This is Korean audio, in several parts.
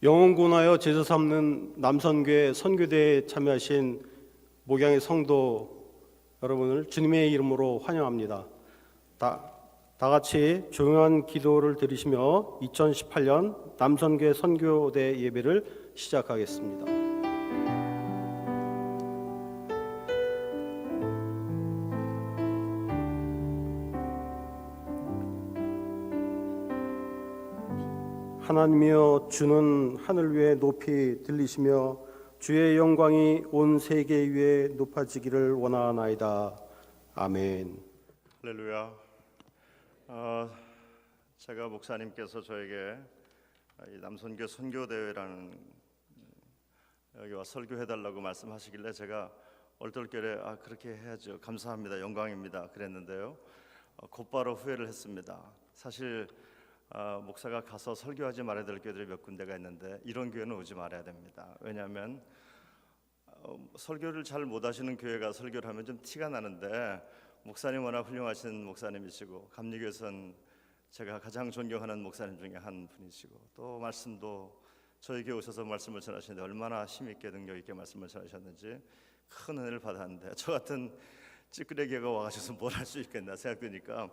영혼군하여 제자 삼는 남선교회 선교대에 참여하신 목양의 성도 여러분을 주님의 이름으로 환영합니다. 다 같이 조용한 기도를 드리시며 2018년 남선교회 선교대 예배를 시작하겠습니다. 하나님이여, 주는 하늘 위에 높이 들리시며 주의 영광이 온 세계 위에 높아지기를 원하나이다. 아멘. 할렐루야. 제가 목사님께서 저에게 이 남선교 선교대회라는 여기와 설교해달라고 말씀하시길래 제가 얼떨결에 그렇게 해야죠, 감사합니다, 영광입니다 그랬는데요, 곧바로 후회를 했습니다. 사실 목사가 가서 설교하지 말아야 될 교회들이 몇 군데가 있는데 이런 교회는 오지 말아야 됩니다. 왜냐하면 설교를 잘 못하시는 교회가 설교를 하면 좀 티가 나는데, 목사님 워낙 훌륭하신 목사님이시고 감리교에선 제가 가장 존경하는 목사님 중에 한 분이시고 또 말씀도 저희 교회 오셔서 말씀을 전하시는데 얼마나 힘있게 능력 있게 말씀을 전하셨는지 큰 은혜를 받았는데, 저 같은 찌끄레기가 와가지고 뭘 할 수 있겠나 생각되니까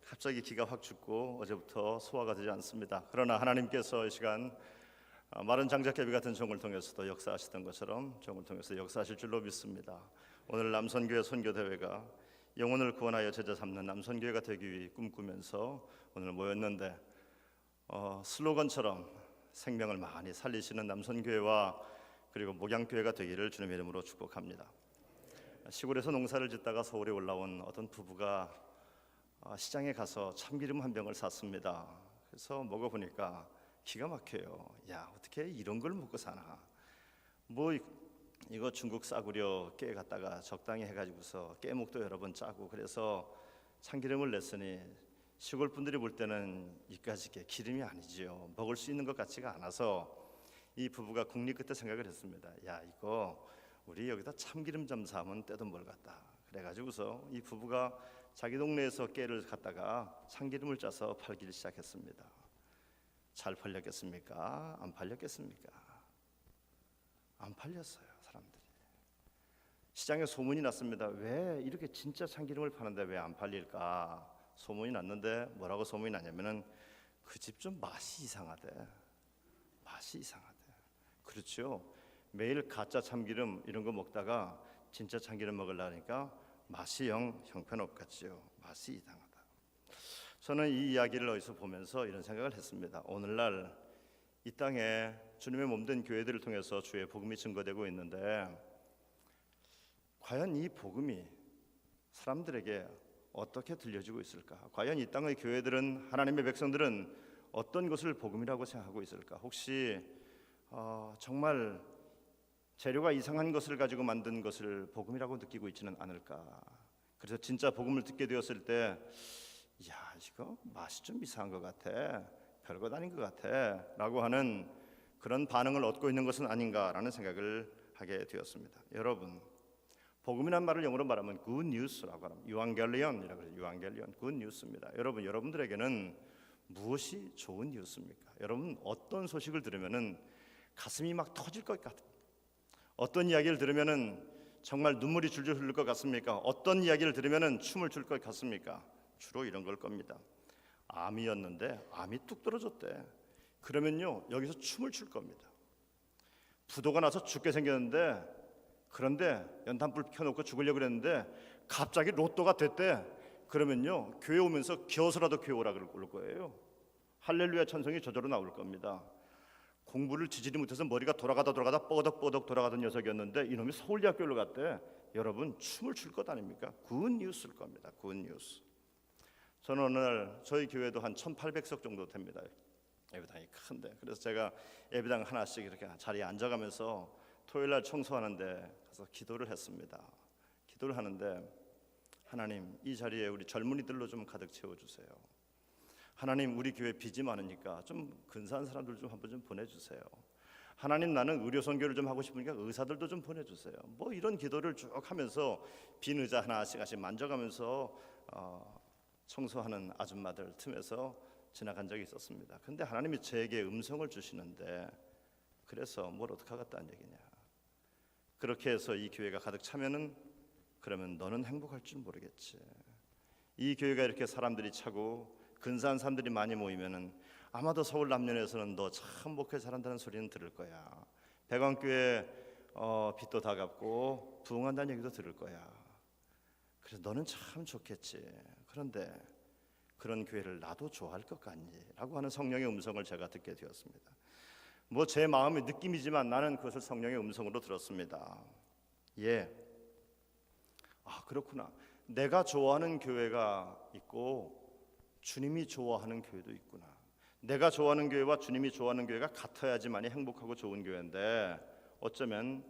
갑자기 기가 확 죽고 어제부터 소화가 되지 않습니다. 그러나 하나님께서 이 시간 마른 장작개비 같은 종을 통해서도 역사하시던 것처럼 종을 통해서 역사하실 줄로 믿습니다. 오늘 남선교회 선교대회가 영혼을 구원하여 제자 삼는 남선교회가 되기 위해 꿈꾸면서 오늘 모였는데, 슬로건처럼 생명을 많이 살리시는 남선교회와 그리고 목양교회가 되기를 주님의 이름으로 축복합니다. 시골에서 농사를 짓다가 서울에 올라온 어떤 부부가 시장에 가서 참기름 한 병을 샀습니다. 그래서 먹어보니까 기가 막혀요. 야, 어떻게 이런 걸 먹고 사나? 뭐 이거 중국 싸구려 깨 갖다가 적당히 해가지고서 깨목도 여러 번 짜고 그래서 참기름을 냈으니 시골 분들이 볼 때는 이까짓 게 기름이 아니지요. 먹을 수 있는 것 같지가 않아서 이 부부가 국리 끝에 생각을 했습니다. 야, 이거 우리 여기다 참기름 좀 사면 떼도 뭘 같다. 그래가지고서 이 부부가 자기 동네에서 깨를 갖다가 참기름을 짜서 팔기 시작했습니다. 잘 팔렸겠습니까? 안 팔렸겠습니까? 안 팔렸어요. 사람들이 시장에 소문이 났습니다. 왜 이렇게 진짜 참기름을 파는데 왜 안 팔릴까? 소문이 났는데 뭐라고 소문이 나냐면은 그 집 좀 맛이 이상하대. 맛이 이상하대. 그렇죠. 매일 가짜 참기름 이런 거 먹다가 진짜 참기름 먹으려니까 맛이 형편없겠지요. 맛이 이상하다. 저는 이 이야기를 어디서 보면서 이런 생각을 했습니다. 오늘날 이 땅에 주님의 몸된 교회들을 통해서 주의 복음이 증거되고 있는데, 과연 이 복음이 사람들에게 어떻게 들려지고 있을까? 과연 이 땅의 교회들은, 하나님의 백성들은 어떤 것을 복음이라고 생각하고 있을까? 혹시 정말 재료가 이상한 것을 가지고 만든 것을 복음이라고 느끼고 있지는 않을까? 그래서 진짜 복음을 듣게 되었을 때, 야, 이거 맛이 좀 이상한 것 같아, 별것 아닌 것 같아 라고 하는 그런 반응을 얻고 있는 것은 아닌가라는 생각을 하게 되었습니다. 여러분, 복음이란 말을 영어로 말하면 good news라고 합니다. 유앙겔리온이라고 해요. 유앙겔리온, good news입니다. 여러분, 여러분들에게는 무엇이 좋은 뉴스입니까? 여러분, 어떤 소식을 들으면은 가슴이 막 터질 것 같아요? 어떤 이야기를 들으면은 정말 눈물이 줄줄 흐를 것 같습니까? 어떤 이야기를 들으면은 춤을 출 것 같습니까? 주로 이런 걸 겁니다. 암이었는데 암이 뚝 떨어졌대. 그러면요, 여기서 춤을 출 겁니다. 부도가 나서 죽게 생겼는데, 그런데 연탄불 켜놓고 죽으려고 그랬는데 갑자기 로또가 됐대. 그러면요, 교회 오면서 기어서라도 교회 오라 그럴 거예요. 할렐루야 찬송이 저절로 나올 겁니다. 공부를 지지리 못해서 머리가 돌아가다 뻐덕뻐덕 돌아가던 녀석이었는데 이놈이 서울대학교를 갔대. 여러분, 춤을 출 것 아닙니까? 굿 뉴스일 겁니다. 굿 뉴스. 저는 오늘 저희 교회도 한 1800석 정도 됩니다. 예배당이 큰데, 그래서 제가 예배당 하나씩 이렇게 자리에 앉아가면서 토요일날 청소하는데 가서 기도를 했습니다. 기도를 하는데, 하나님, 이 자리에 우리 젊은이들로 좀 가득 채워주세요. 하나님, 우리 교회 빚이 많으니까 좀 근사한 사람들 좀 한번 좀 보내주세요. 하나님, 나는 의료 선교를 좀 하고 싶으니까 의사들도 좀 보내주세요. 뭐 이런 기도를 쭉 하면서 빈 의자 하나씩 만져가면서 청소하는 아줌마들 틈에서 지나간 적이 있었습니다. 근데 하나님이 저에게 음성을 주시는데, 그래서 뭘 어떡하겠다는 얘기냐. 그렇게 해서 이 교회가 가득 차면은 그러면 너는 행복할 줄 모르겠지. 이 교회가 이렇게 사람들이 차고 근사한 사람들이 많이 모이면은 아마도 서울 남녀에서는 너 참 목회 잘한다는 소리는 들을 거야. 백왕교회 빚도 다 갚고 부흥한다는 얘기도 들을 거야. 그래서 너는 참 좋겠지. 그런데 그런 교회를 나도 좋아할 것 같니? 라고 하는 성령의 음성을 제가 듣게 되었습니다. 뭐 제 마음의 느낌이지만 나는 그것을 성령의 음성으로 들었습니다. 예, 그렇구나. 내가 좋아하는 교회가 있고 주님이 좋아하는 교회도 있구나. 내가 좋아하는 교회와 주님이 좋아하는 교회가 같아야지만이 행복하고 좋은 교회인데 어쩌면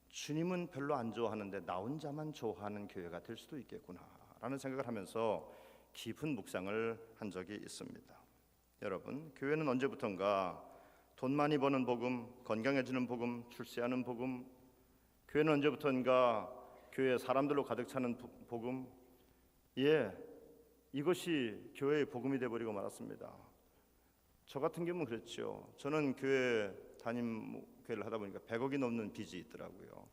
주님은 별로 안 좋아하는데 나 혼자만 좋아하는 교회가 될 수도 있겠구나 라는 생각을 하면서 깊은 묵상을 한 적이 있습니다. 여러분, 교회는 언제부턴가 돈 많이 버는 복음, 건강해지는 복음, 출세하는 복음, 교회는 언제부턴가 교회 사람들로 가득 차는 복음, 이것이 교회의 복음이 되어버리고 말았습니다. 저 같은 경우는 그랬죠. 저는 교회를 하다 보니까 100억이 넘는 빚이 있더라고요.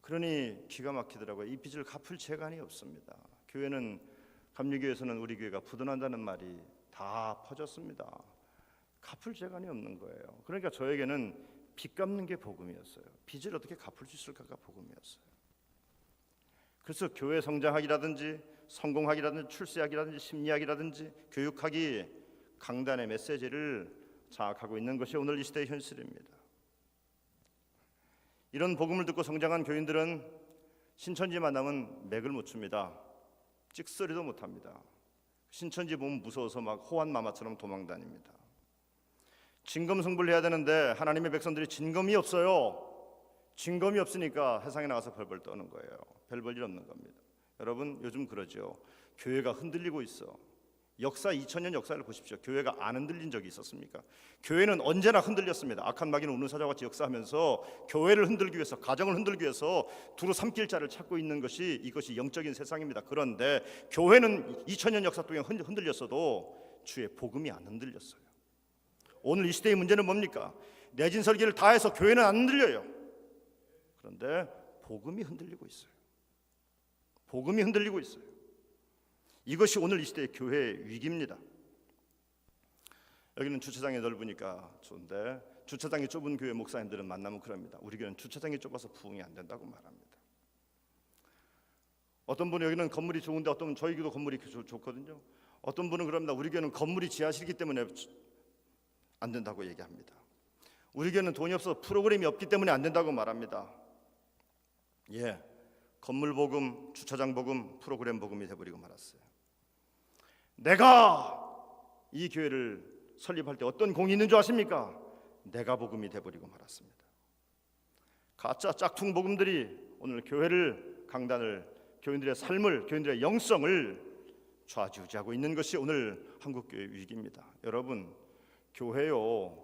그러니 기가 막히더라고요. 이 빚을 갚을 재간이 없습니다. 교회는 감리교에서는 우리 교회가 부도난다는 말이 다 퍼졌습니다. 갚을 재간이 없는 거예요. 그러니까 저에게는 빚 갚는 게 복음이었어요. 빚을 어떻게 갚을 수 있을까가 복음이었어요. 그래서 교회 성장학이라든지 성공학이라든지 출세학이라든지 심리학이라든지 교육학이 강단의 메시지를 장악하고 있는 것이 오늘 이 시대의 현실입니다. 이런 복음을 듣고 성장한 교인들은 신천지 만나면 맥을 못 춥니다. 찍소리도 못합니다. 신천지 보면 무서워서 막 호환마마처럼 도망다닙니다. 진검승부를 해야 되는데 하나님의 백성들이 진검이 없어요. 진검이 없으니까 세상에 나가서 벌벌 떠는 거예요. 별 볼 일 없는 겁니다. 여러분, 요즘 그러죠. 교회가 흔들리고 있어. 역사 2000년 역사를 보십시오. 교회가 안 흔들린 적이 있었습니까? 교회는 언제나 흔들렸습니다. 악한 마귀는 우는 사자와 같이 역사하면서 교회를 흔들기 위해서, 가정을 흔들기 위해서 두루 삼킬 자를 찾고 있는 것이 이것이 영적인 세상입니다. 그런데 교회는 2000년 역사 동안 흔들렸어도 주의 복음이 안 흔들렸어요. 오늘 이 시대의 문제는 뭡니까? 내진 설계를 다해서 교회는 안 흔들려요. 그런데 복음이 흔들리고 있어요. 복음이 흔들리고 있어요. 이것이 오늘 이 시대의 교회의 위기입니다. 여기는 주차장이 넓으니까 좋은데 주차장이 좁은 교회 목사님들은 만나면 그럽니다. 우리 교회는 주차장이 좁아서 부흥이 안 된다고 말합니다. 어떤 분은 여기는 건물이 좋은데 어떤 분은 저희 교회도 건물이 좋거든요. 어떤 분은 그럽니다. 우리 교회는 건물이 지하실이기 때문에 안 된다고 얘기합니다. 우리 교회는 돈이 없어서 프로그램이 없기 때문에 안 된다고 말합니다. 건물 복음, 주차장 복음, 프로그램 복음이 돼버리고 말았어요. 내가 이 교회를 설립할 때 어떤 공이 있는 줄 아십니까? 내가 복음이 돼버리고 말았습니다. 가짜 짝퉁 복음들이 오늘 교회를, 강단을, 교인들의 삶을, 교인들의 영성을 좌지우지하고 있는 것이 오늘 한국교회의 위기입니다. 여러분, 교회요,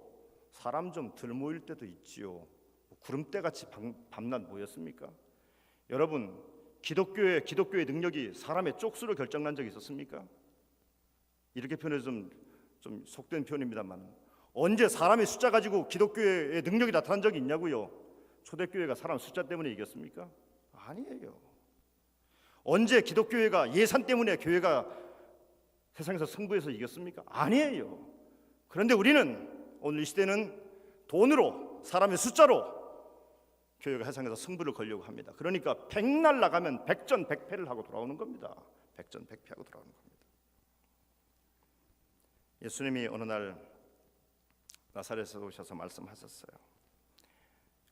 사람 좀 덜 모일 때도 있지요. 구름대같이 밤낮 모였습니까? 여러분, 기독교의 능력이 사람의 쪽수로 결정난 적이 있었습니까? 이렇게 표현해서 좀 속된 표현입니다만, 언제 사람의 숫자 가지고 기독교의 능력이 나타난 적이 있냐고요? 초대교회가 사람 숫자 때문에 이겼습니까? 아니에요. 언제 기독교회가 예산 때문에 교회가 세상에서 승부해서 이겼습니까? 아니에요. 그런데 우리는 오늘 이 시대는 돈으로, 사람의 숫자로 교회가 세상에서 승부를 걸려고 합니다. 그러니까 백날 나가면 백전백패를 하고 돌아오는 겁니다. 백전백패하고 돌아오는 겁니다. 예수님이 어느 날 나사렛에서 오셔서 말씀하셨어요.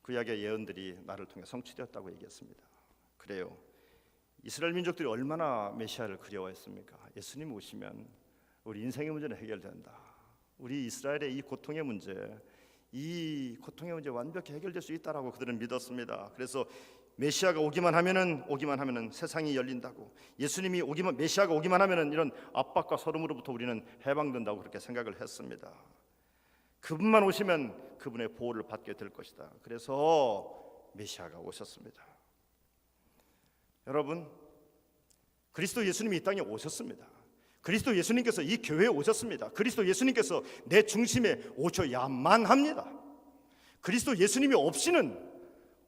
구약의 예언들이 나를 통해 성취되었다고 얘기했습니다. 그래요. 이스라엘 민족들이 얼마나 메시아를 그리워했습니까? 예수님 오시면 우리 인생의 문제는 해결된다. 우리 이스라엘의 이 고통의 문제 완벽히 해결될 수 있다라고 그들은 믿었습니다. 그래서 메시아가 오기만 하면은 세상이 열린다고, 예수님이 메시아가 오기만 하면은 이런 압박과 서름으로부터 우리는 해방된다고 그렇게 생각을 했습니다. 그분만 오시면 그분의 보호를 받게 될 것이다. 그래서 메시아가 오셨습니다. 여러분, 그리스도 예수님이 이 땅에 오셨습니다. 그리스도 예수님께서 이 교회에 오셨습니다. 그리스도 예수님께서 내 중심에 오셔야만 합니다. 그리스도 예수님이 없이는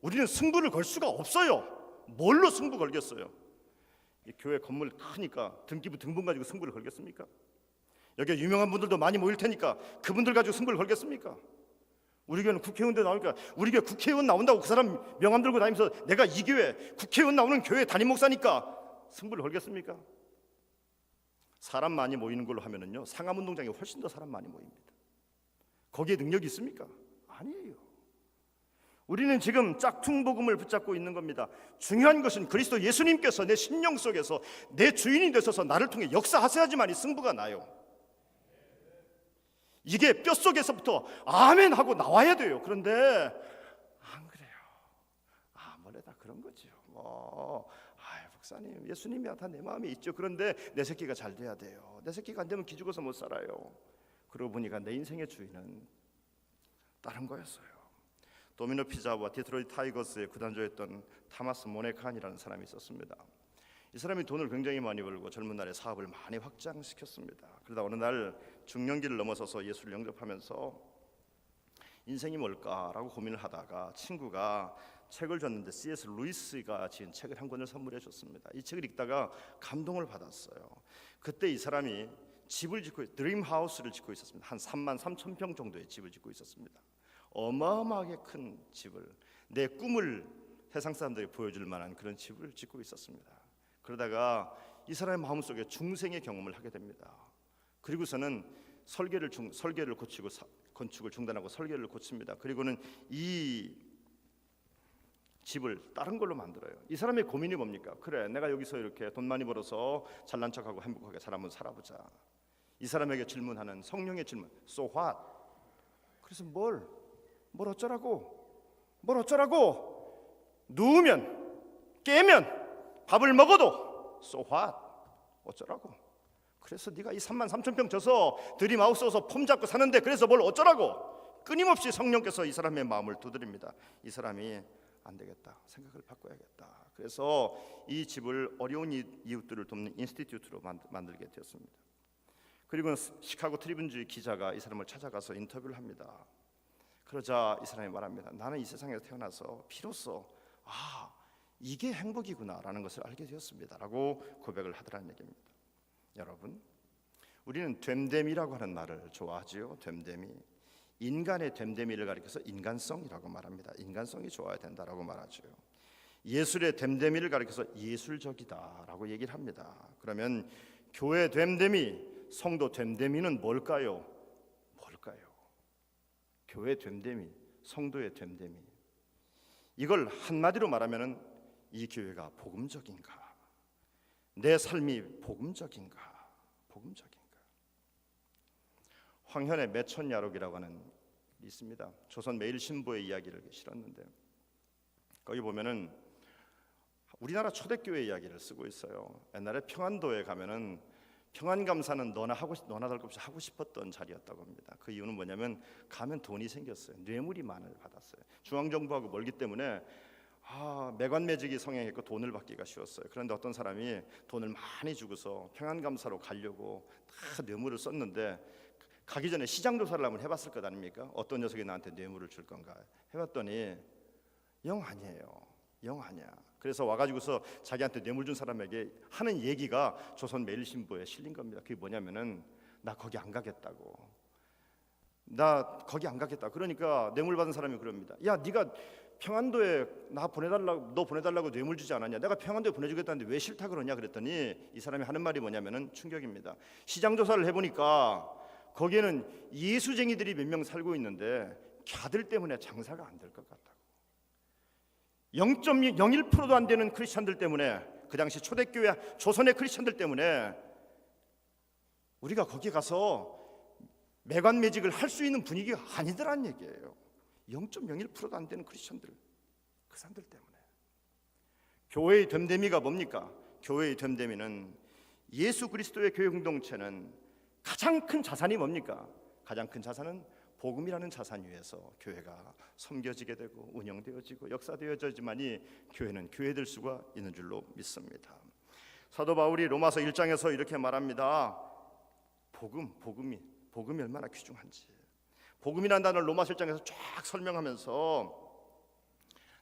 우리는 승부를 걸 수가 없어요. 뭘로 승부 걸겠어요? 이 교회 건물 크니까 등기부 등본 가지고 승부를 걸겠습니까? 여기 유명한 분들도 많이 모일 테니까 그분들 가지고 승부를 걸겠습니까? 우리 교회는 국회의원들 나오니까 우리 교회 국회의원 나온다고 그 사람 명함 들고 다니면서 내가 이 교회 국회의원 나오는 교회 담임 목사니까 승부를 걸겠습니까? 사람 많이 모이는 걸로 하면은요, 상암운동장에 훨씬 더 사람 많이 모입니다. 거기에 능력이 있습니까? 아니에요. 우리는 지금 짝퉁 복음을 붙잡고 있는 겁니다. 중요한 것은 그리스도 예수님께서 내 심령 속에서 내 주인이 되셔서 나를 통해 역사하셔야지만 이 승부가 나요. 이게 뼛속에서부터 아멘 하고 나와야 돼요. 그런데 안 그래요. 원래 다 그런 거죠. 목사님, 예수님이야 다 내 마음에 있죠. 그런데 내 새끼가 잘 돼야 돼요. 내 새끼가 안 되면 기죽어서 못 살아요. 그러고 보니까 내 인생의 주인은 다른 거였어요. 도미노 피자와 디트로이트 타이거스의 구단주였던 타마스 모네칸이라는 사람이 있었습니다. 이 사람이 돈을 굉장히 많이 벌고 젊은 날에 사업을 많이 확장시켰습니다. 그러다 어느 날 중년기를 넘어서서 예수를 영접하면서 인생이 뭘까라고 고민을 하다가 친구가 책을 줬는데 C.S. 루이스가 지은 책을 한 권을 선물해 줬습니다. 이 책을 읽다가 감동을 받았어요. 그때 이 사람이 집을 짓고 드림 하우스를 짓고 있었습니다. 한 33,000평 정도의 집을 짓고 있었습니다. 어마어마하게 큰 집을, 내 꿈을 세상 사람들에게 보여줄 만한 그런 집을 짓고 있었습니다. 그러다가 이 사람의 마음속에 중생의 경험을 하게 됩니다. 그리고서는 설계를 고치고 건축을 중단하고 설계를 고칩니다. 그리고는 이 집을 다른 걸로 만들어요. 이 사람의 고민이 뭡니까? 그래, 내가 여기서 이렇게 돈 많이 벌어서 잘난 척하고 행복하게 잘 한번 살아보자. 이 사람에게 질문하는 성령의 질문, So what? 그래서 뭘 어쩌라고? 누우면 깨면 밥을 먹어도 So what? 어쩌라고? 그래서 네가 이 33,000평 줘서 드림하우스에서 폼 잡고 사는데 그래서 뭘 어쩌라고? 끊임없이 성령께서 이 사람의 마음을 두드립니다. 이 사람이 안 되겠다, 생각을 바꿔야겠다. 그래서 이 집을 어려운 이웃들을 돕는 인스티튜트로 만들게 되었습니다. 그리고 시카고 트리뷴주의 기자가 이 사람을 찾아가서 인터뷰를 합니다. 그러자 이 사람이 말합니다. 나는 이 세상에 태어나서 비로소 이게 행복이구나라는 것을 알게 되었습니다라고 고백을 하더라는 얘기입니다. 여러분, 우리는 됨됨이라고 하는 말을 좋아하지요. 됨됨이, 인간의 됨됨이를 가리켜서 인간성이라고 말합니다. 인간성이 좋아야 된다라고 말하죠. 예술의 됨됨이를 가리켜서 예술적이다라고 얘기를 합니다. 그러면 교회 됨됨이, 성도 됨됨이는 뭘까요? 교회 됨됨이, 성도의 됨됨이, 이걸 한마디로 말하면 이 교회가 복음적인가? 내 삶이 복음적인가? 황현의 매천야록이라고 하는 있습니다. 조선 매일신보의 이야기를 실었는데 거기 보면은 우리나라 초대교회 이야기를 쓰고 있어요. 옛날에 평안도에 가면은 평안감사는 너나 다를 것 없이 하고 싶었던 자리였다고 합니다. 그 이유는 뭐냐면 가면 돈이 생겼어요. 뇌물이 많이 받았어요. 중앙정부하고 멀기 때문에 매관매직이 성행했고 돈을 받기가 쉬웠어요. 그런데 어떤 사람이 돈을 많이 주고서 평안감사로 가려고 다 뇌물을 썼는데 가기 전에 시장조사를 한번 해봤을 것 아닙니까? 어떤 녀석이 나한테 뇌물을 줄 건가 해봤더니 영 아니야. 그래서 와가지고서 자기한테 뇌물 준 사람에게 하는 얘기가 조선 매일신보에 실린 겁니다. 그게 뭐냐면은 나 거기 안 가겠다고. 그러니까 뇌물 받은 사람이 그럽니다. 야, 네가 평안도에 너 보내달라고 뇌물 주지 않았냐? 내가 평안도에 보내주겠다는데 왜 싫다 그러냐? 그랬더니 이 사람이 하는 말이 뭐냐면은 충격입니다. 시장 조사를 해보니까 거기에는 예수쟁이들이 몇 명 살고 있는데 걔들 때문에 장사가 안 될 것 같다고. 0.01%도 안 되는 크리스천들 때문에, 그 당시 초대교회 조선의 크리스천들 때문에 우리가 거기 가서 매관매직을 할 수 있는 분위기가 아니더란 얘기예요. 0.01%도 안 되는 크리스천들, 그 사람들 때문에. 교회의 됨됨이가 뭡니까? 교회의 됨됨이는 예수 그리스도의 교회 공동체는 가장 큰 자산이 뭡니까? 가장 큰 자산은 복음이라는 자산 위에서 교회가 섬겨지게 되고 운영되어지고 역사되어지만이 교회는 교회될 수가 있는 줄로 믿습니다. 사도 바울이 로마서 1장에서 이렇게 말합니다. 복음이 얼마나 귀중한지. 복음이라는 단어를 로마서 1장에서 쫙 설명하면서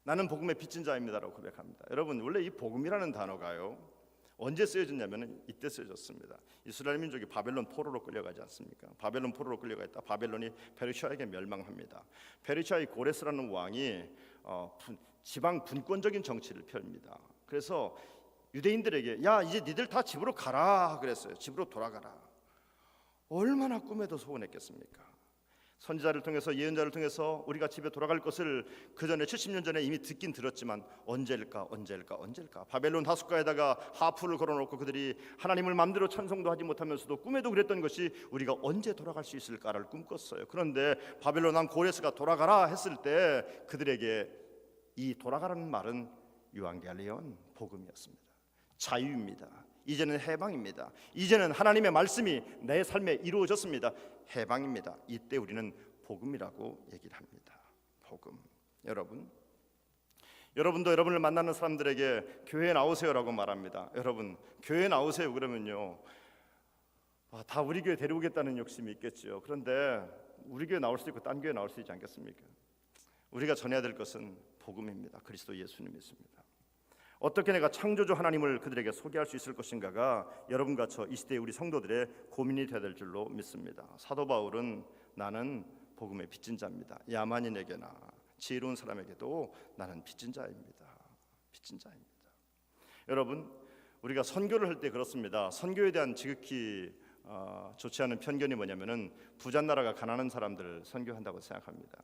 나는 복음의 빚진 자입니다라고 고백합니다. 여러분, 원래 이 복음이라는 단어가요, 언제 쓰여졌냐면 이때 쓰여졌습니다. 이스라엘 민족이 바벨론 포로로 끌려가지 않습니까? 바벨론 포로로 끌려가있다. 바벨론이 페르시아에게 멸망합니다. 페르시아의 고레스라는 왕이 지방 분권적인 정치를 펴입니다. 그래서 유대인들에게 야, 이제 니들 다 집으로 가라 그랬어요. 집으로 돌아가라. 얼마나 꿈에도 소원했겠습니까? 선지자를 통해서, 예언자를 통해서 우리가 집에 돌아갈 것을 그 전에 70년 전에 이미 듣긴 들었지만 언제일까 바벨론 하숫가에다가 하프를 걸어놓고 그들이 하나님을 마음대로 찬송도 하지 못하면서도 꿈에도 그랬던 것이 우리가 언제 돌아갈 수 있을까를 꿈꿨어요. 그런데 바벨론 왕 고레스가 돌아가라 했을 때 그들에게 이 돌아가라는 말은 유앙겔리온, 복음이었습니다. 자유입니다. 이제는 해방입니다. 이제는 하나님의 말씀이 내 삶에 이루어졌습니다. 해방입니다. 이때 우리는 복음이라고 얘기를 합니다. 복음. 여러분도 여러분을 만나는 사람들에게 교회에 나오세요라고 말합니다. 여러분, 교회에 나오세요 그러면요, 다 우리 교회 데려오겠다는 욕심이 있겠죠. 그런데 우리 교회 나올 수 있고 딴 교회 나올 수 있지 않겠습니까? 우리가 전해야 될 것은 복음입니다. 그리스도 예수님이십니다. 어떻게 내가 창조주 하나님을 그들에게 소개할 수 있을 것인가가 여러분과 저 이 시대의 우리 성도들의 고민이 되어야 될 줄로 믿습니다. 사도 바울은 나는 복음의 빚진 자입니다. 야만인에게나 지혜로운 사람에게도 나는 빚진 자입니다. 여러분, 우리가 선교를 할 때 그렇습니다. 선교에 대한 지극히 좋지 않은 편견이 뭐냐면은 부잔 나라가 가난한 사람들 선교한다고 생각합니다.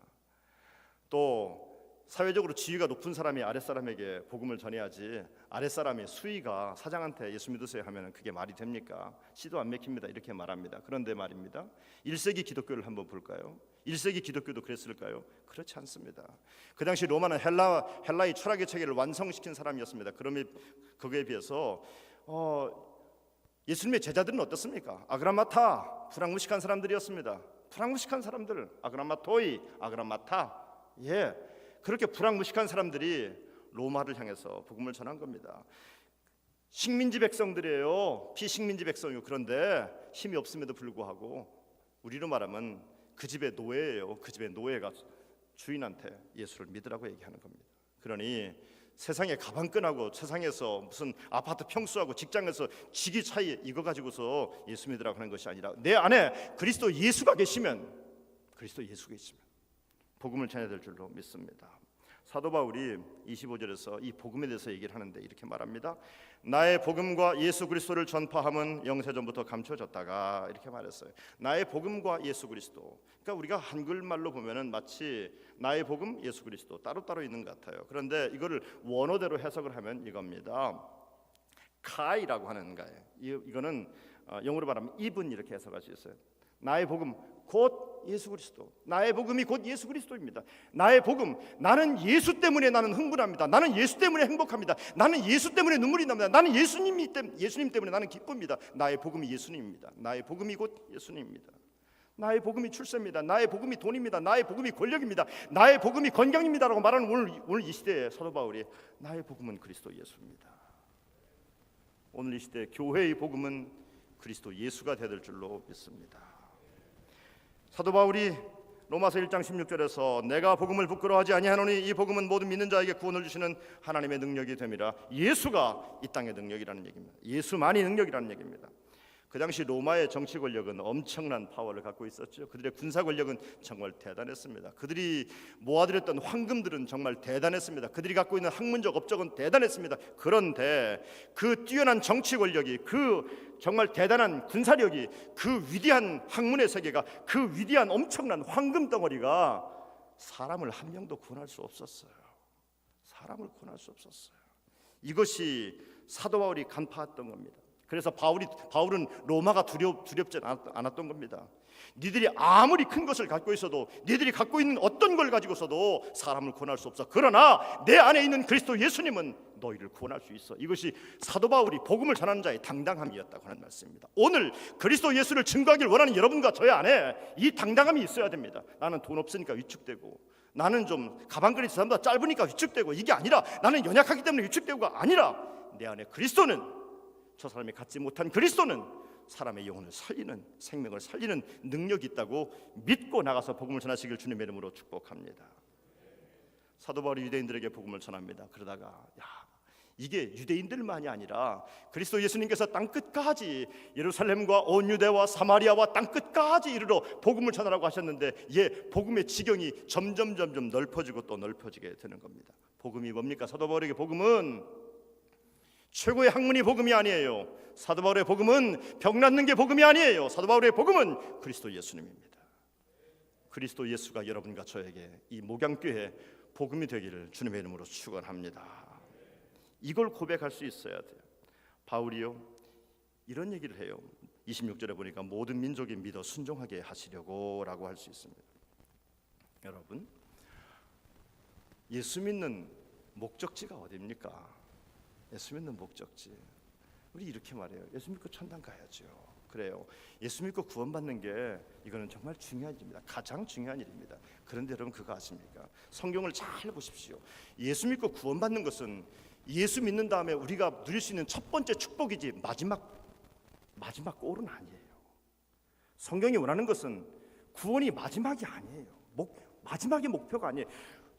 또 사회적으로 지위가 높은 사람이 아랫사람에게 복음을 전해야지 아랫사람이 수위가 사장한테 예수 믿으세요 하면 그게 말이 됩니까? 씨도 안 맥힙니다 이렇게 말합니다. 그런데 말입니다, 1세기 기독교를 한번 볼까요? 1세기 기독교도 그랬을까요? 그렇지 않습니다. 그 당시 로마는 헬라의 철학의 체계를 완성시킨 사람이었습니다. 그러면 거기에 비해서 예수님의 제자들은 어떻습니까? 아그라마타, 불황무식한 사람들이었습니다. 불황무식한 사람들, 아그라마토이, 아그라마타, 그렇게 불황무식한 사람들이 로마를 향해서 복음을 전한 겁니다. 식민지 백성들이에요. 피식민지 백성이요. 그런데 힘이 없음에도 불구하고 우리로 말하면 그 집의 노예예요. 그 집의 노예가 주인한테 예수를 믿으라고 얘기하는 겁니다. 그러니 세상에 가방끈하고 세상에서 무슨 아파트 평수하고 직장에서 직위 차이 이거 가지고서 예수 믿으라고 하는 것이 아니라 내 안에 그리스도 예수가 계시면 복음을 전해야 될 줄로 믿습니다. 사도 바울이 25절에서 이 복음에 대해서 얘기를 하는데 이렇게 말합니다. 나의 복음과 예수 그리스도를 전파함은 영세전부터 감춰졌다가 이렇게 말했어요. 나의 복음과 예수 그리스도. 그러니까 우리가 한글말로 보면은 마치 나의 복음, 예수 그리스도 따로따로 있는 것 같아요. 그런데 이거를 원어대로 해석을 하면 이겁니다. 카이라고 하는 거예요. 이거는 영어로 말하면 even 이렇게 해석할 수 있어요. 나의 복음 곧 예수 그리스도. 나의 복음이 곧 예수 그리스도입니다. 나의 복음, 나는 예수 때문에 나는 흥분합니다. 나는 예수 때문에 행복합니다. 나는 예수 때문에 눈물이 납니다. 나는 예수님 때문에 나는 기쁩니다. 나의 복음이 예수님입니다. 나의 복음이 곧 예수님입니다. 나의 복음이 출세입니다. 나의 복음이 돈입니다. 나의 복음이 권력입니다. 나의 복음이 건강입니다라고 말하는 오늘 이 시대에 사도 바울이 나의 복음은 그리스도 예수입니다. 오늘 이 시대 교회의 복음은 그리스도 예수가 되어야 될 줄로 믿습니다. 사도 바울이 로마서 1장 16절에서 내가 복음을 부끄러워하지 아니하노니 이 복음은 모든 믿는 자에게 구원을 주시는 하나님의 능력이 됨이라. 예수가 이 땅의 능력이라는 얘기입니다. 예수만이 능력이라는 얘기입니다. 그 당시 로마의 정치 권력은 엄청난 파워를 갖고 있었죠. 그들의 군사 권력은 정말 대단했습니다. 그들이 모아들였던 황금들은 정말 대단했습니다. 그들이 갖고 있는 학문적 업적은 대단했습니다. 그런데 그 뛰어난 정치 권력이, 그 정말 대단한 군사력이, 그 위대한 학문의 세계가, 그 위대한 엄청난 황금 덩어리가 사람을 한 명도 구원할 수 없었어요. 이것이 사도 바울이 간파했던 겁니다. 그래서 바울은 로마가 두렵지 않았던 겁니다. 니들이 아무리 큰 것을 갖고 있어도, 니들이 갖고 있는 어떤 걸 가지고서도 사람을 구원할 수 없어. 그러나 내 안에 있는 그리스도 예수님은 너희를 구원할 수 있어. 이것이 사도 바울이 복음을 전하는 자의 당당함이었다고 하는 말씀입니다. 오늘 그리스도 예수를 증거하길 원하는 여러분과 저의 안에 이 당당함이 있어야 됩니다. 나는 돈 없으니까 위축되고, 나는 좀 가방끈이 저보다 짧으니까 위축되고, 이게 아니라 나는 연약하기 때문에 위축되고가 아니라 내 안에 그리스도는, 저 사람이 갖지 못한 그리스도는 사람의 영혼을 살리는, 생명을 살리는 능력이 있다고 믿고 나가서 복음을 전하시길 주님의 이름으로 축복합니다. 사도 바울이 유대인들에게 복음을 전합니다. 그러다가 이게 유대인들만이 아니라 그리스도 예수님께서 땅끝까지 예루살렘과 온 유대와 사마리아와 땅끝까지 이르러 복음을 전하라고 하셨는데 복음의 지경이 점점 넓어지고 또 넓어지게 되는 겁니다. 복음이 뭡니까? 사도 바울에게 복음은 최고의 학문이 복음이 아니에요. 사도 바울의 복음은 병 낫는 게 복음이 아니에요. 사도 바울의 복음은 그리스도 예수님입니다. 그리스도 예수가 여러분과 저에게 이 목양교회 복음이 되기를 주님의 이름으로 축원합니다. 이걸 고백할 수 있어야 돼요. 바울이요 이런 얘기를 해요. 26절에 보니까 모든 민족이 믿어 순종하게 하시려고 라고 할 수 있습니다. 여러분, 예수 믿는 목적지가 어디입니까? 예수 믿는 목적지, 우리 이렇게 말해요. 예수 믿고 천당 가야죠. 그래요. 예수 믿고 구원받는 게 이거는 정말 중요한 일입니다. 가장 중요한 일입니다. 그런데 여러분 그거 아십니까? 성경을 잘 보십시오. 예수 믿고 구원받는 것은 예수 믿는 다음에 우리가 누릴 수 있는 첫 번째 축복이지 마지막 골은 아니에요. 성경이 원하는 것은 구원이 마지막이 아니에요. 마지막이 목표가 아니에요.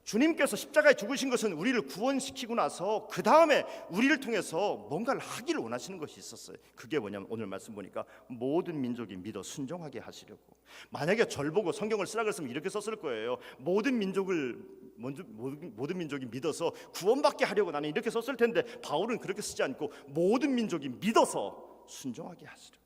주님께서 십자가에 죽으신 것은 우리를 구원시키고 나서 그 다음에 우리를 통해서 뭔가를 하기를 원하시는 것이 있었어요. 그게 뭐냐면 오늘 말씀 보니까 모든 민족이 믿어 순종하게 하시려고. 만약에 절 보고 성경을 쓰라 그랬으면 이렇게 썼을 거예요. 모든 민족이 믿어서 구원받게 하려고 나는 이렇게 썼을 텐데 바울은 그렇게 쓰지 않고 모든 민족이 믿어서 순종하게 하시려고.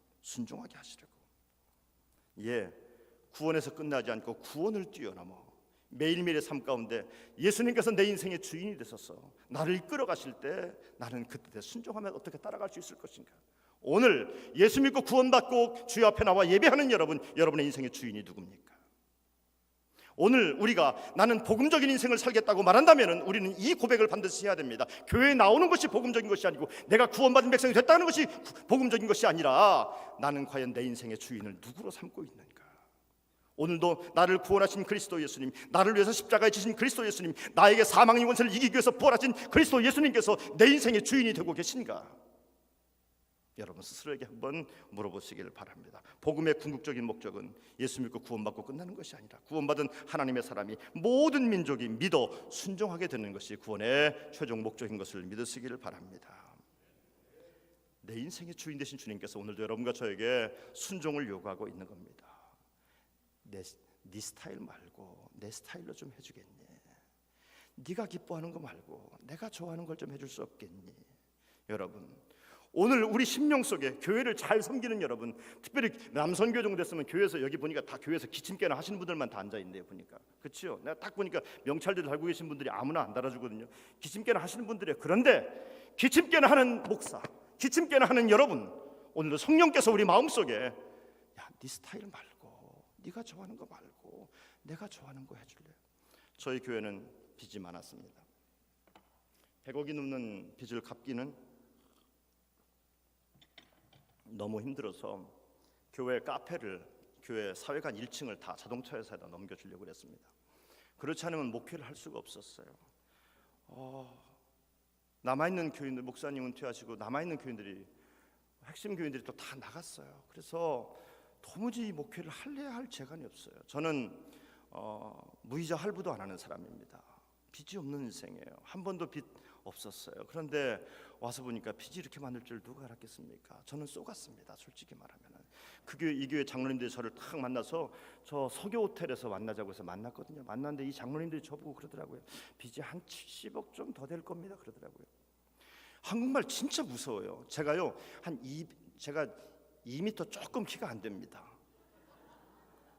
구원에서 끝나지 않고 구원을 뛰어넘어 매일매일의 삶 가운데 예수님께서 내 인생의 주인이 되셔서 나를 이끌어 가실 때 나는 그때 순종하면 어떻게 따라갈 수 있을 것인가. 오늘 예수 믿고 구원받고 주여 앞에 나와 예배하는 여러분의 인생의 주인이 누굽니까? 오늘 우리가 나는 복음적인 인생을 살겠다고 말한다면 우리는 이 고백을 반드시 해야 됩니다. 교회에 나오는 것이 복음적인 것이 아니고 내가 구원받은 백성이 됐다는 것이 복음적인 것이 아니라 나는 과연 내 인생의 주인을 누구로 삼고 있는가. 오늘도 나를 구원하신 그리스도 예수님, 나를 위해서 십자가에 지신 그리스도 예수님, 나에게 사망의 권세를 이기기 위해서 부활하신 그리스도 예수님께서 내 인생의 주인이 되고 계신가? 여러분 스스로에게 한번 물어보시기를 바랍니다. 복음의 궁극적인 목적은 예수 믿고 구원받고 끝나는 것이 아니라 구원받은 하나님의 사람이 모든 민족이 믿어 순종하게 되는 것이 구원의 최종 목적인 것을 믿으시기를 바랍니다. 내 인생의 주인 되신 주님께서 오늘도 여러분과 저에게 순종을 요구하고 있는 겁니다. 네 스타일 말고 내 스타일로 좀 해주겠니? 네가 기뻐하는 거 말고 내가 좋아하는 걸 좀 해줄 수 없겠니? 여러분 오늘 우리 심령 속에 교회를 잘 섬기는 여러분, 특별히 남선교 정도 됐으면 교회에서 여기 보니까 다 교회에서 기침개나 하시는 분들만 다 앉아있네요. 보니까 그렇죠? 내가 딱 보니까 명찰들 달고 계신 분들이 아무나 안 달아주거든요. 기침개나 하시는 분들이에요. 그런데 기침개나 하는 목사, 기침개나 하는 여러분, 오늘도 성령께서 우리 마음속에 네 스타일 말고 네가 좋아하는 거 말고 내가 좋아하는 거 해줄래? 저희 교회는 빚이 많았습니다. 100억이 넘는 빚을 갚기는 너무 힘들어서 교회 카페를 교회 사회관 1층을 다 자동차 회사에다 넘겨주려고 그랬습니다. 그렇지 않으면 목회를 할 수가 없었어요. 남아있는 교인들, 목사님 은퇴하시고 남아있는 교인들이 핵심 교인들이 또 다 나갔어요. 그래서 도무지 목회를 할래야 할 재간이 없어요. 저는 무이자 할부도 안 하는 사람입니다. 빚이 없는 인생이에요. 한 번도 빚 없었어요. 그런데 와서 보니까 빚이 이렇게 많을 줄 누가 알았겠습니까? 저는 쏘갔습니다. 솔직히 말하면 이 교회 장로님들이 저를 탁 만나서 저 서교 호텔에서 만나자고 해서 만났거든요. 만났는데 이 장로님들이 저보고 그러더라고요. 빚이 한 70억 좀 더 될 겁니다. 그러더라고요. 한국말 진짜 무서워요. 제가 2m 조금 키가 안 됩니다.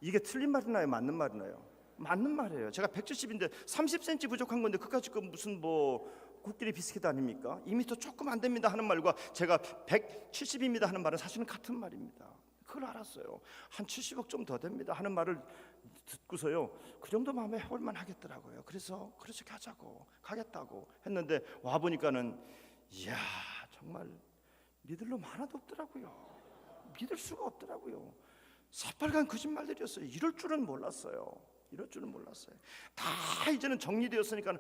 이게 틀린 말이나요? 맞는 말이나요? 맞는 말이에요. 제가 170인데 30cm 부족한 건데 그까짓 거 무슨 코끼리 비스킷 아닙니까? 2m 조금 안 됩니다 하는 말과 제가 170입니다 하는 말은 사실은 같은 말입니다. 그걸 알았어요. 한 70억 좀 더 됩니다 하는 말을 듣고서요, 그 정도 마음에 해볼만 하겠더라고요. 그래서 그렇게 가겠다고 했는데 와 보니까는 이야 정말 믿을 놈 하나도 없더라고요. 믿을 수가 없더라고요. 새빨간 거짓말들이었어요. 이럴 줄은 몰랐어요. 다 이제는 정리되었으니까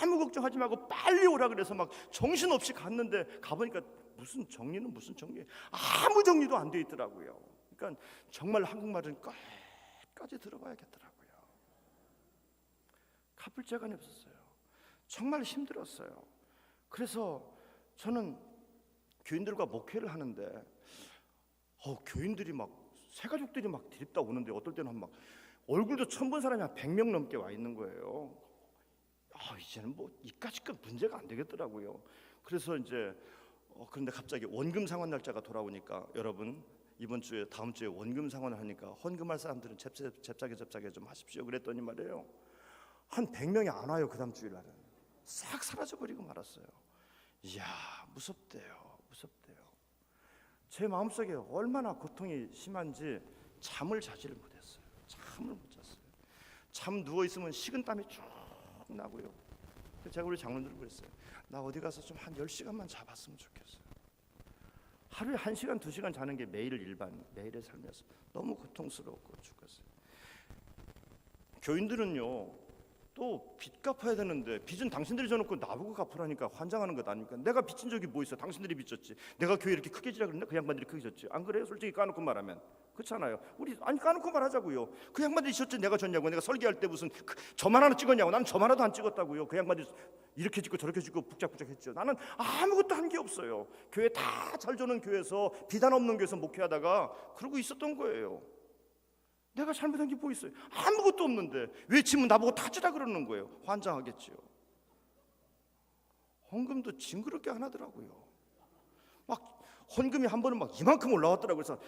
아무 걱정하지 말고 빨리 오라 그래서 막 정신없이 갔는데 가보니까 무슨 정리는 무슨 정리, 아무 정리도 안 돼 있더라고요. 그러니까 정말 한국말은 끝까지 들어봐야겠더라고요. 갚을 재간이 없었어요. 정말 힘들었어요. 그래서 저는 교인들과 목회를 하는데 교인들이 막 새가족들이 막 드립다 오는데 어떨 때는 막 얼굴도 처음 본 사람이 한 100명 넘게 와 있는 거예요. 이제는 뭐 이까짓 문제가 안 되겠더라고요. 그래서 이제 그런데 갑자기 원금 상환 날짜가 돌아오니까 여러분 이번 주에 다음 주에 원금 상환을 하니까 헌금할 사람들은 잽싸게 좀 하십시오 그랬더니 말이에요. 한 100명이 안 와요. 그 다음 주일날은 싹 사라져버리고 말았어요. 이야 무섭대요. 제 마음속에 얼마나 고통이 심한지 잠을 자지를 못했어요. 잠을 못 잤어요. 잠 누워있으면 식은땀이 쭉 나고요. 제가 우리 장로들 그랬어요. 나 어디 가서 좀 한 10시간만 자봤으면 좋겠어요. 하루에 1시간 2시간 자는 게 매일의 삶이었어요. 너무 고통스럽고 죽겠어요. 교인들은요 또 빚 갚아야 되는데 빚은 당신들이 져놓고 나보고 갚으라니까 환장하는 것 아닙니까? 내가 빚진 적이 뭐 있어? 당신들이 빚졌지. 내가 교회 이렇게 크게 지라 그랬나? 그 양반들이 크게 졌지. 안 그래요? 솔직히 까놓고 말하면 그렇잖아요. 우리 까놓고 말하자고요. 그 양반들이 졌지 내가 졌냐고. 내가 설계할 때 무슨 점 하나 찍었냐고. 나는 점 하나도 안 찍었다고요. 그 양반들이 이렇게 짓고 저렇게 짓고 북적북적했죠. 나는 아무것도 한 게 없어요. 교회 다 잘 저는 교회에서 비단 없는 교회에서 목회하다가 그러고 있었던 거예요. 내가 잘못한 게 뭐 있어요? 아무것도 없는데 왜 지금 나보고 타지라 그러는 거예요? 환장하겠지요. 헌금도 징그럽게 안 하더라고요. 막 헌금이 한 번은 막 이만큼 올라왔더라고요. 그래서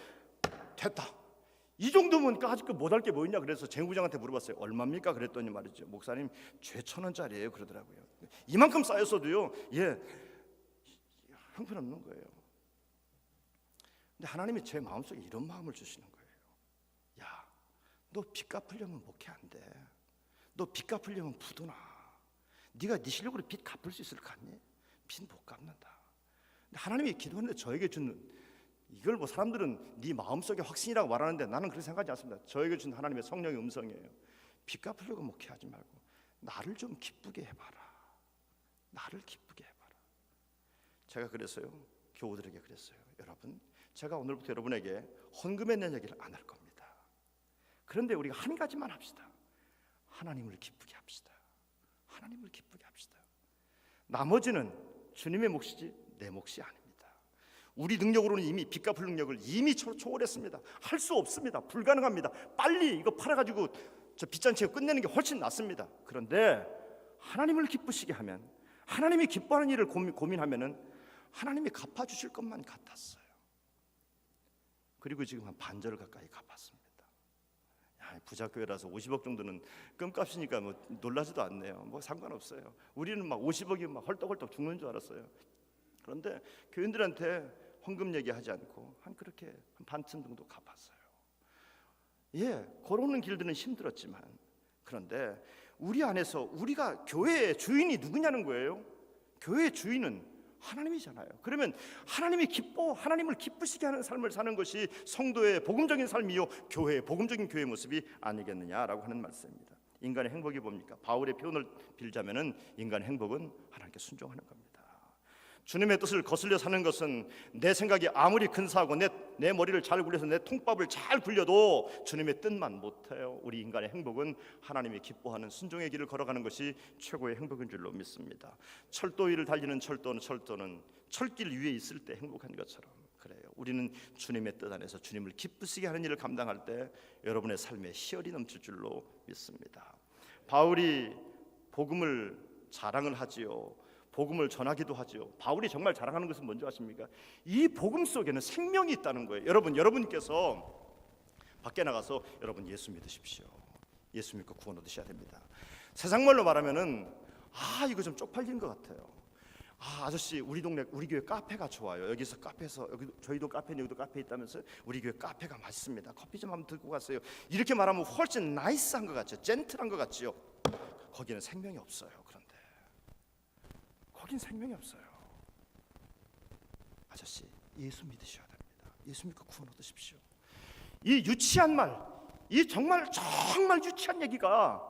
됐다. 이 정도면 아직 못할 게 뭐 있냐 그래서 재무장한테 물어봤어요. 얼마입니까? 그랬더니 말이죠. 목사님 죄 1,000원짜리예요 그러더라고요. 이만큼 쌓였어도요. 형편없는 거예요. 근데 하나님이 제 마음속에 이런 마음을 주시는 거예요. 야, 너 빚 갚으려면 목회 안 돼. 너 빚 갚으려면 부도나. 네가 네 실력으로 빚 갚을 수 있을 것 같니? 빚 못 갚는다. 근데 하나님이 기도하는데 저에게 주는 이걸 뭐 사람들은 네 마음속에 확신이라고 말하는데 나는 그렇게 생각하지 않습니다. 저에게 준 하나님의 성령의 음성이에요. 빚 갚으려고 목회하지 말고 나를 좀 기쁘게 해봐라. 나를 기쁘게 해봐라. 제가 그래서요 교우들에게 그랬어요. 여러분, 제가 오늘부터 여러분에게 헌금에 대한 얘기를 안 할 겁니다. 그런데 우리가 한 가지만 합시다. 하나님을 기쁘게 합시다. 하나님을 기쁘게 합시다. 나머지는 주님의 몫이지 내 몫이 아닙니다. 우리 능력으로는 이미 빚 갚을 능력을 이미 초월했습니다. 할 수 없습니다. 불가능합니다. 빨리 이거 팔아가지고 저 빚잔치 끝내는 게 훨씬 낫습니다. 그런데 하나님을 기쁘시게 하면, 하나님이 기뻐하는 일을 고민하면은 하나님이 갚아주실 것만 같았어요. 그리고 지금 한 반절을 가까이 갚았습니다. 부자교회라서 50억 정도는 껌값이니까 뭐 놀라지도 않네요. 뭐 상관없어요. 우리는 막 50억이면 막 헐떡헐떡 죽는 줄 알았어요. 그런데 교인들한테 헌금 얘기하지 않고 그렇게 한 반쯤 정도 갚았어요. 걸어오는 길들은 힘들었지만, 그런데 우리 안에서 우리가 교회의 주인이 누구냐는 거예요. 교회의 주인은 하나님이잖아요. 그러면 하나님을 기쁘시게 하는 삶을 사는 것이 성도의 복음적인 삶이요 교회의 복음적인 교회의 모습이 아니겠느냐라고 하는 말씀입니다. 인간의 행복이 뭡니까? 바울의 표현을 빌자면은 인간의 행복은 하나님께 순종하는 겁니다. 주님의 뜻을 거슬려 사는 것은 내 생각이 아무리 근사하고 내 머리를 잘 굴려서 내 통밥을 잘 굴려도 주님의 뜻만 못해요. 우리 인간의 행복은 하나님이 기뻐하는 순종의 길을 걸어가는 것이 최고의 행복인 줄로 믿습니다. 철도 위를 달리는 철도는 철길 위에 있을 때 행복한 것처럼 그래요. 우리는 주님의 뜻 안에서 주님을 기쁘시게 하는 일을 감당할 때 여러분의 삶에 희열이 넘칠 줄로 믿습니다. 바울이 복음을 자랑을 하지요. 복음을 전하기도 하죠. 바울이 정말 자랑하는 것은 뭔지 아십니까? 이 복음 속에는 생명이 있다는 거예요. 여러분께서 밖에 나가서 여러분 예수 믿으십시오. 예수 믿고 구원 얻으셔야 됩니다. 세상 말로 말하면은 이거 좀 쪽팔린 것 같아요. 아저씨 우리 동네 우리 교회 카페가 좋아요. 여기서 카페에서 여기 저희도 카페는 여기도 카페 있다면서 우리 교회 카페가 맛있습니다. 커피 좀 한번 들고 갔어요. 이렇게 말하면 훨씬 나이스한 것 같죠. 젠틀한 것 같죠. 거기는 생명이 없어요. 거긴 생명이 없어요. 아저씨 예수 믿으셔야 됩니다. 예수 믿고 구원 얻으십시오. 이 유치한 말, 이 정말 유치한 얘기가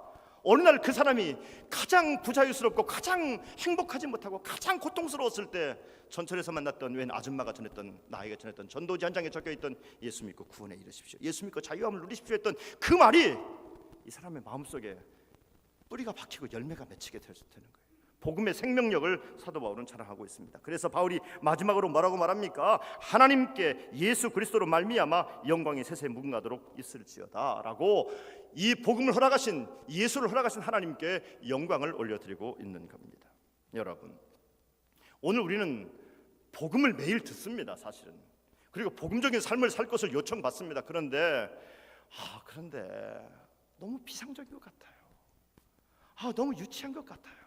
어느 날 그 사람이 가장 부자유스럽고 가장 행복하지 못하고 가장 고통스러웠을 때 전철에서 만났던 웬 아줌마가 전했던, 나에게 전했던 전도지 한 장에 적혀있던 예수 믿고 구원에 이르십시오, 예수 믿고 자유함을 누리십시오 했던 그 말이 이 사람의 마음속에 뿌리가 박히고 열매가 맺히게 되는 거예요. 복음의 생명력을 사도 바울은 자랑하고 있습니다. 그래서 바울이 마지막으로 뭐라고 말합니까? 하나님께 예수 그리스도로 말미암아 영광이 세세 무궁하도록 있을지어다 라고 이 복음을 허락하신, 예수를 허락하신 하나님께 영광을 올려드리고 있는 겁니다. 여러분, 오늘 우리는 복음을 매일 듣습니다. 사실은. 그리고 복음적인 삶을 살 것을 요청받습니다. 그런데 너무 비상적인 것 같아요. 너무 유치한 것 같아요.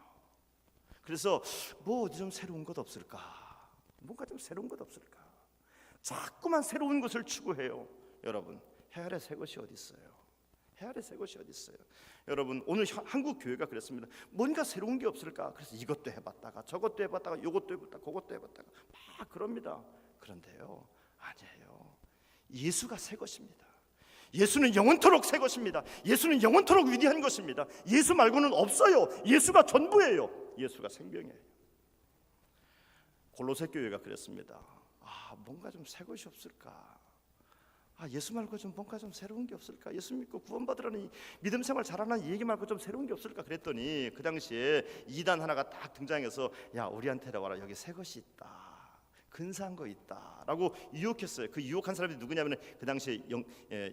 그래서 뭐 어디 좀 새로운 것 없을까? 뭔가 좀 새로운 것 없을까? 자꾸만 새로운 것을 추구해요. 여러분, 해 아래 새 것이 어디 있어요? 해 아래 새 것이 어디 있어요? 여러분, 오늘 한국 교회가 그랬습니다. 뭔가 새로운 게 없을까? 그래서 이것도 해봤다가 저것도 해봤다가 요것도 해봤다가 그것도 해봤다가 막 그럽니다. 그런데요, 아니에요. 예수가 새 것입니다. 예수는 영원토록 새 것입니다. 예수는 영원토록 위대한 것입니다. 예수 말고는 없어요. 예수가 전부예요. 예수가 생명이에요. 골로새 교회가 그랬습니다. 뭔가 좀 새 것이 없을까? 예수 말고 좀 뭔가 좀 새로운 게 없을까? 예수 믿고 구원받으라는 이 믿음 생활 잘하는 이 얘기 말고 좀 새로운 게 없을까? 그랬더니 그 당시에 이단 하나가 딱 등장해서 야, 우리한테 와라. 여기 새 것이 있다. 근사한 거 있다라고 유혹했어요. 그 유혹한 사람이 누구냐면 그 당시에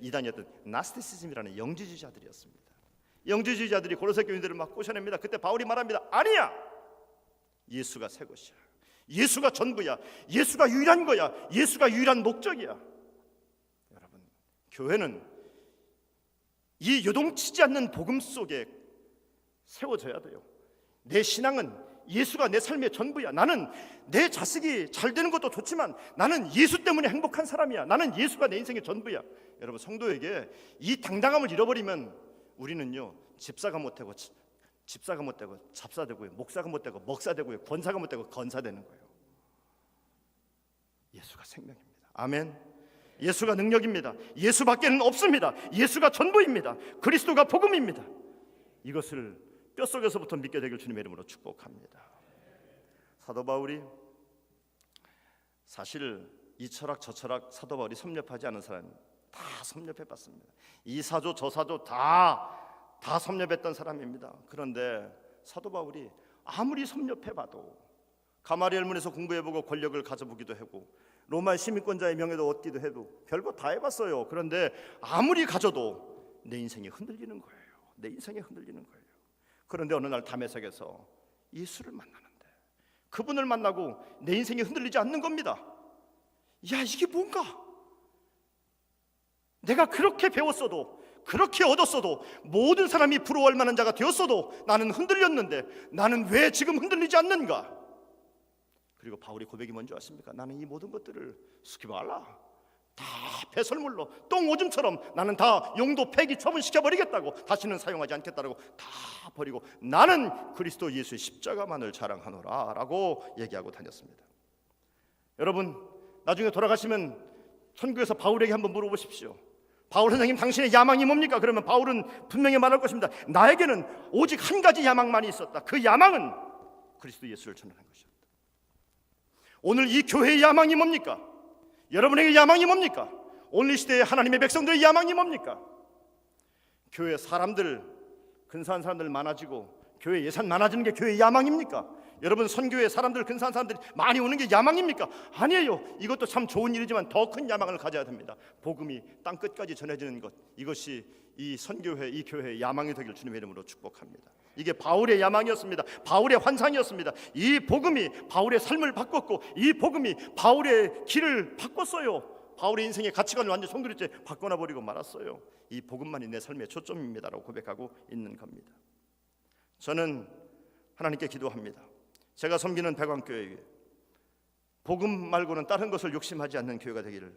이단이었던 나스티시즘이라는 영지주의자들이었습니다. 영지주의자들이 고로새 교인들을 막 꼬셔냅니다. 그때 바울이 말합니다. 아니야, 예수가 새 것이야. 예수가 전부야. 예수가 유일한 거야. 예수가 유일한 목적이야. 여러분, 교회는 이 요동치지 않는 복음 속에 세워져야 돼요. 내 신앙은 예수가 내 삶의 전부야. 나는 내 자식이 잘 되는 것도 좋지만 나는 예수 때문에 행복한 사람이야. 나는 예수가 내 인생의 전부야. 여러분, 성도에게 이 당당함을 잃어버리면 우리는요, 집사가 못되고 잡사되고요, 목사가 못되고 먹사되고요, 권사가 못되고 건사되는 거예요. 예수가 생명입니다. 아멘. 예수가 능력입니다. 예수밖에는 없습니다. 예수가 전부입니다. 그리스도가 복음입니다. 이것을 뼛속에서부터 믿게 되길 주님의 이름으로 축복합니다. 사도 바울이 사실 이 철학 저 철학 사도 바울이 섭렵하지 않은 사람 다 섭렵해봤습니다. 이 사조 저 사조 다 섭렵했던 사람입니다. 그런데 사도 바울이 아무리 섭렵해봐도 가마리엘 문에서 공부해보고 권력을 가져보기도 하고 로마 시민권자의 명예도 얻기도 해도 별거 다 해봤어요. 그런데 아무리 가져도 내 인생이 흔들리는 거예요. 내 인생이 흔들리는 거예요. 그런데 어느 날 담에색에서 예수를 만나는데 그분을 만나고 내 인생이 흔들리지 않는 겁니다. 야, 이게 뭔가? 내가 그렇게 배웠어도 그렇게 얻었어도 모든 사람이 부러워할 만한 자가 되었어도 나는 흔들렸는데 나는 왜 지금 흔들리지 않는가? 그리고 바울의 고백이 뭔지 아십니까? 나는 이 모든 것들을 스키발라 다 배설물로 똥오줌처럼 나는 다 용도 폐기 처분시켜버리겠다고, 다시는 사용하지 않겠다고 다 버리고 나는 그리스도 예수의 십자가만을 자랑하노라 라고 얘기하고 다녔습니다. 여러분, 나중에 돌아가시면 천국에서 바울에게 한번 물어보십시오. 바울 선생님, 당신의 야망이 뭡니까? 그러면 바울은 분명히 말할 것입니다. 나에게는 오직 한 가지 야망만이 있었다. 그 야망은 그리스도 예수를 전하는 것이었다. 오늘 이 교회의 야망이 뭡니까? 여러분에게 야망이 뭡니까? 오늘 이 시대의 하나님의 백성들의 야망이 뭡니까? 교회 사람들, 근사한 사람들 많아지고 교회 예산 많아지는 게 교회의 야망입니까? 여러분, 선교회 사람들, 근사한 사람들이 많이 오는 게 야망입니까? 아니에요. 이것도 참 좋은 일이지만 더 큰 야망을 가져야 됩니다. 복음이 땅끝까지 전해지는 것, 이것이 이 선교회, 이 교회의 야망이 되길 주님의 이름으로 축복합니다. 이게 바울의 야망이었습니다. 바울의 환상이었습니다. 이 복음이 바울의 삶을 바꿨고 이 복음이 바울의 길을 바꿨어요. 바울의 인생의 가치관을 완전 송두리째 바꿔놔버리고 말았어요. 이 복음만이 내 삶의 초점입니다라고 고백하고 있는 겁니다. 저는 하나님께 기도합니다. 제가 섬기는 백왕교회, 복음 말고는 다른 것을 욕심하지 않는 교회가 되기를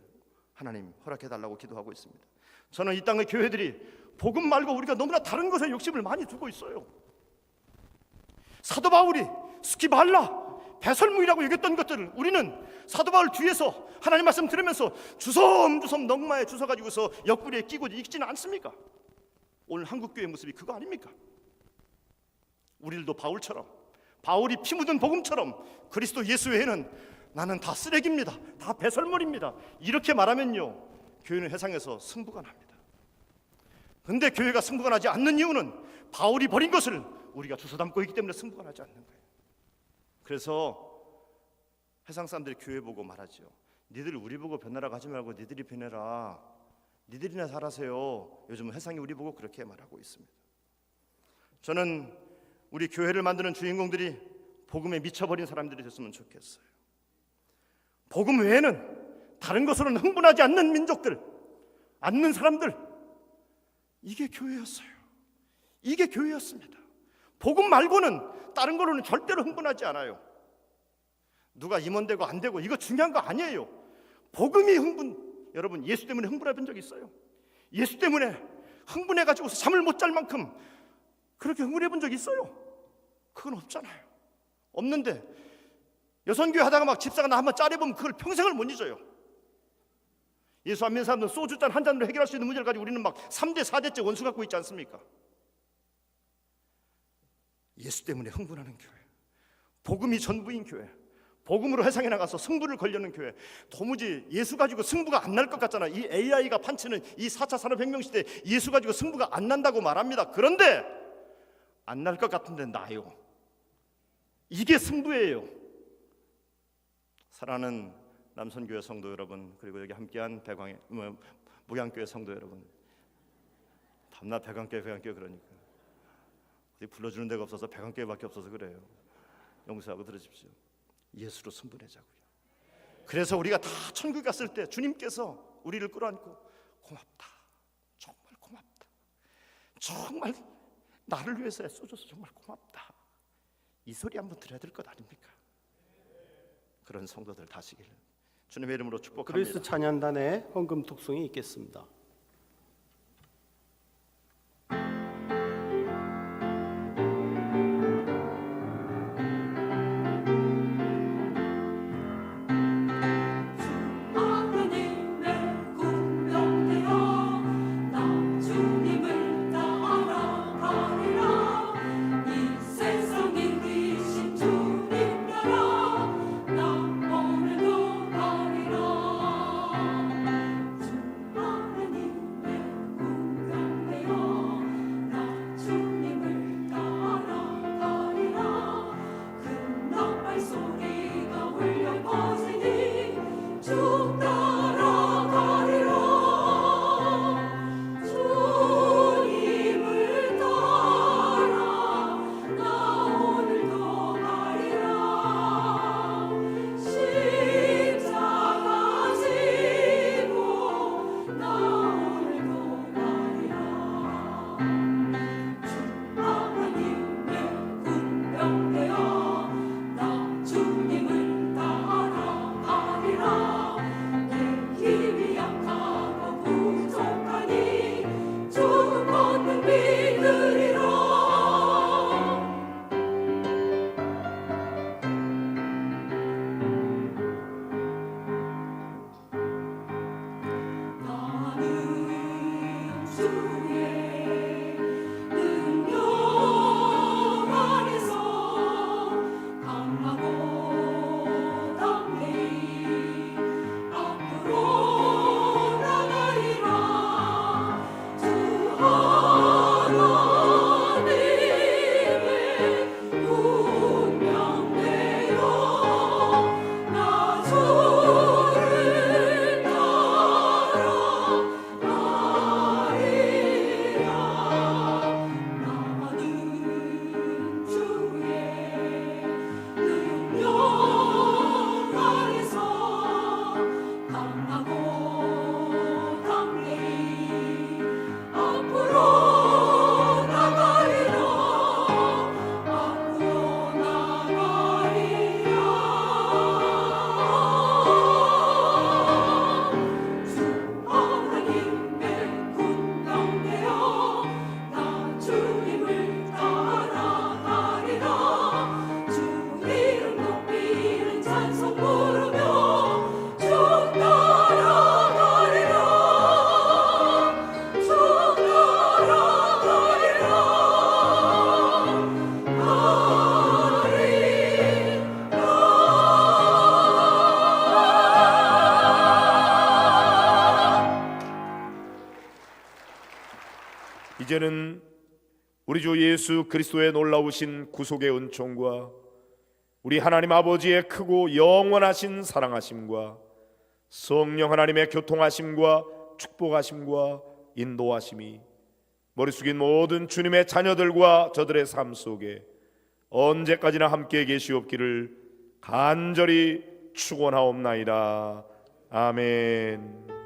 하나님 허락해달라고 기도하고 있습니다. 저는 이 땅의 교회들이 복음 말고 우리가 너무나 다른 것에 욕심을 많이 두고 있어요. 사도 바울이 스키발라, 배설물이라고 얘기했던 것들을 우리는 사도 바울 뒤에서 하나님 말씀 들으면서 주섬주섬 넝마에 주워가지고서 옆구리에 끼고 읽지는 않습니까? 오늘 한국교회 모습이 그거 아닙니까? 우리들도 바울처럼, 바울이 피 묻은 복음처럼 그리스도 예수 외에는 나는 다 쓰레기입니다, 다 배설물입니다, 이렇게 말하면요, 교회는 회상에서 승부가 납니다. 근데 교회가 승부가 나지 않는 이유는 바울이 버린 것을 우리가 주워 담고 있기 때문에 승부가 나지 않는 거예요. 그래서 회상 사람들이 교회 보고 말하죠. 니들 우리 보고 변하라고 하지 말고 니들이 변해라, 니들이나 잘하세요. 요즘은 회상이 우리 보고 그렇게 말하고 있습니다. 저는 우리 교회를 만드는 주인공들이 복음에 미쳐버린 사람들이 됐으면 좋겠어요. 복음 외에는 다른 것으로는 흥분하지 않는 민족들, 않는 사람들, 이게 교회였어요. 이게 교회였습니다. 복음 말고는 다른 거로는 절대로 흥분하지 않아요. 누가 임원되고 안 되고 이거 중요한 거 아니에요. 복음이 흥분. 여러분, 예수 때문에 흥분해 본 적 있어요? 예수 때문에 흥분해가지고 잠을 못 잘 만큼 그렇게 흥분해 본 적 있어요? 그건 없잖아요. 없는데 여선교회 하다가 막 집사가 나 한번 짜내보면 그걸 평생을 못 잊어요. 예수 안 믿는 사람들은 소주잔 한 잔으로 해결할 수 있는 문제를 가지고 우리는 막 3대 4대째 원수 갖고 있지 않습니까? 예수 때문에 흥분하는 교회, 복음이 전부인 교회, 복음으로 회상에 나가서 승부를 걸려는 교회. 도무지 예수 가지고 승부가 안 날 것 같잖아. 이 AI가 판치는 이 4차 산업혁명 시대에 예수 가지고 승부가 안 난다고 말합니다. 그런데 안 날 것 같은데 나요. 이게 승부예요. 사랑하는 남선교회 성도 여러분, 그리고 여기 함께한 목양교회 성도 여러분, 밤낮 백안교회 그러니까 어디 불러주는 데가 없어서 백안교회밖에 없어서 그래요. 용서하고 들으십시오. 예수로 승분하자고요. 그래서 우리가 다 천국에 갔을 때 주님께서 우리를 끌어안고 고맙다, 정말 고맙다, 정말 나를 위해서 애써줘서 정말 고맙다, 이 소리 한번 들어야 될 것 아닙니까? 그런 성도들 다시길 주님의 이름으로 축복합니다. 그리스 찬양단의 헌금 독송이 있겠습니다. 이제는 우리 주 예수 그리스도의 놀라우신 구속의 은총과 우리 하나님 아버지의 크고 영원하신 사랑하심과 성령 하나님의 교통하심과 축복하심과 인도하심이 머리 숙인 모든 주님의 자녀들과 저들의 삶 속에 언제까지나 함께 계시옵기를 간절히 축원하옵나이다. 아멘.